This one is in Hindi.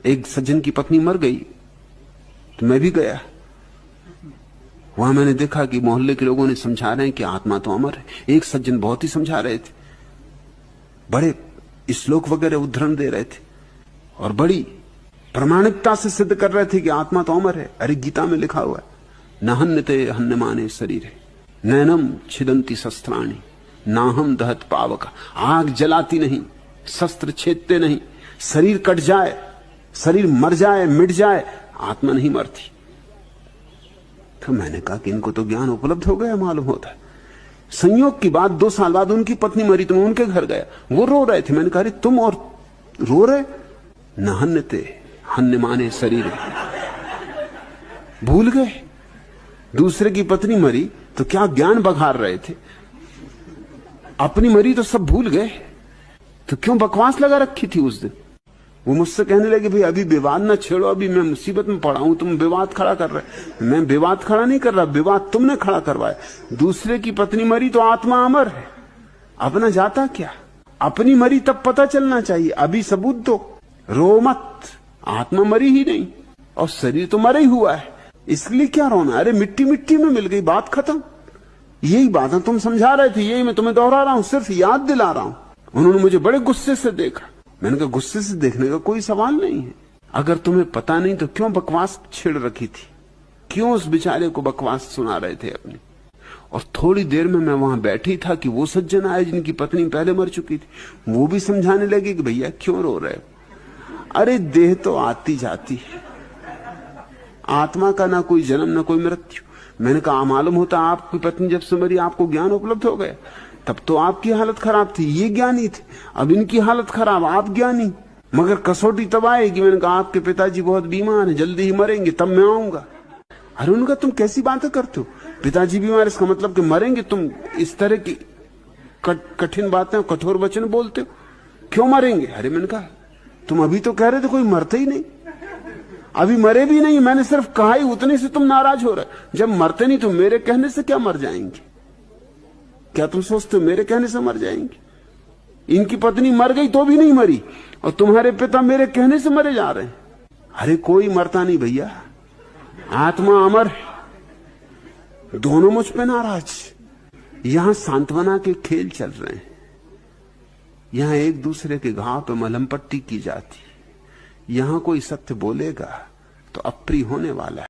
एक सज्जन की पत्नी मर गई तो मैं भी गया। वहां मैंने देखा कि मोहल्ले के लोगों ने समझा रहे हैं कि आत्मा तो अमर है। एक सज्जन बहुत ही समझा रहे थे, बड़े श्लोक वगैरह उद्धरण दे रहे थे और बड़ी प्रामाणिकता से सिद्ध कर रहे थे कि आत्मा तो अमर है। अरे गीता में लिखा हुआ है, न हन्यते हन्यमाने शरीरे नैनम छिदंती शस्त्राणि नाहम दहत पावका। आग जलाती नहीं, शस्त्र छेदते नहीं, शरीर कट जाए, शरीर मर जाए, मिट जाए, आत्मा नहीं मरती। तो मैंने कहा कि इनको तो ज्ञान उपलब्ध हो गया मालूम होता है। संयोग की बात, 2 साल बाद उनकी पत्नी मरी तो मैं उनके घर गया, वो रो रहे थे। मैंने कहा अरे तुम और रो रहे? न हन्यते हन्यमाने शरीर, भूल गए दूसरे की पत्नी मरी तो क्या ज्ञान बघार रहे थे, अपनी मरी तो सब भूल गए। तो क्यों बकवास लगा रखी थी उस दिन। वो मुझसे कहने लगे भाई अभी विवाद ना छेड़ो, अभी मैं मुसीबत में पड़ा हूं, तुम विवाद खड़ा कर रहे। मैं विवाद खड़ा नहीं कर रहा, विवाद तुमने खड़ा करवाया। दूसरे की पत्नी मरी तो आत्मा अमर है, अपना जाता क्या। अपनी मरी तब पता चलना चाहिए, अभी सबूत दो, रो मत। आत्मा मरी ही नहीं और शरीर तो मरा ही हुआ है, इसलिए क्या रोना। अरे मिट्टी मिट्टी में मिल गई, बात खत्म। यही बात तुम समझा रहे थे, यही मैं तुम्हें दोहरा रहा हूं, सिर्फ याद दिला रहा हूं। उन्होंने मुझे बड़े गुस्से से देखा। मैंने कहा गुस्से से देखने का कोई सवाल नहीं है। अगर तुम्हें पता नहीं तो क्यों बकवास छेड़ रखी थी, क्यों उस बेचारे को बकवास सुना रहे थे अपनी। और थोड़ी देर में मैं वहां बैठी था कि वो सज्जन आए जिनकी पत्नी पहले मर चुकी थी। वो भी समझाने लगे कि भैया क्यों रो रहे हो। अरे देह तो आती जाती है, आत्मा का ना कोई जन्म ना कोई मृत्यु। मैंने कहा मालूम होता आपकी पत्नी जब से मरी आपको ज्ञान उपलब्ध हो गया, तब तो आपकी हालत खराब थी, ये ज्ञानी थे। अब इनकी हालत खराब, आप ज्ञानी। मगर कसौटी तब आएगी। मैंने कहा आपके पिताजी बहुत बीमार हैं, जल्दी ही मरेंगे, तब मैं आऊंगा। अरे उनका तुम कैसी बातें करते हो, पिताजी बीमार इसका मतलब कि मरेंगे। तुम इस तरह की कठिन बातें, कठोर वचन बोलते हो, क्यों मरेंगे। अरे मैंने कहा तुम अभी तो कह रहे थे कोई मरते ही नहीं, अभी मरे भी नहीं। मैंने सिर्फ कहा ही, उतने से तुम नाराज हो रहे। जब मरते नहीं तो मेरे कहने से क्या मर जाएंगे। क्या तुम सोचते हो मेरे कहने से मर जाएंगे। इनकी पत्नी मर गई तो भी नहीं मरी और तुम्हारे पिता मेरे कहने से मरे जा रहे हैं। अरे कोई मरता नहीं भैया, आत्मा अमर है। दोनों मुझ पे नाराज। यहां सांत्वना के खेल चल रहे हैं, यहां एक दूसरे के घाव पे मलहम पट्टी की जाती है। यहां कोई सत्य बोलेगा तो अप्रिय होने वाला है।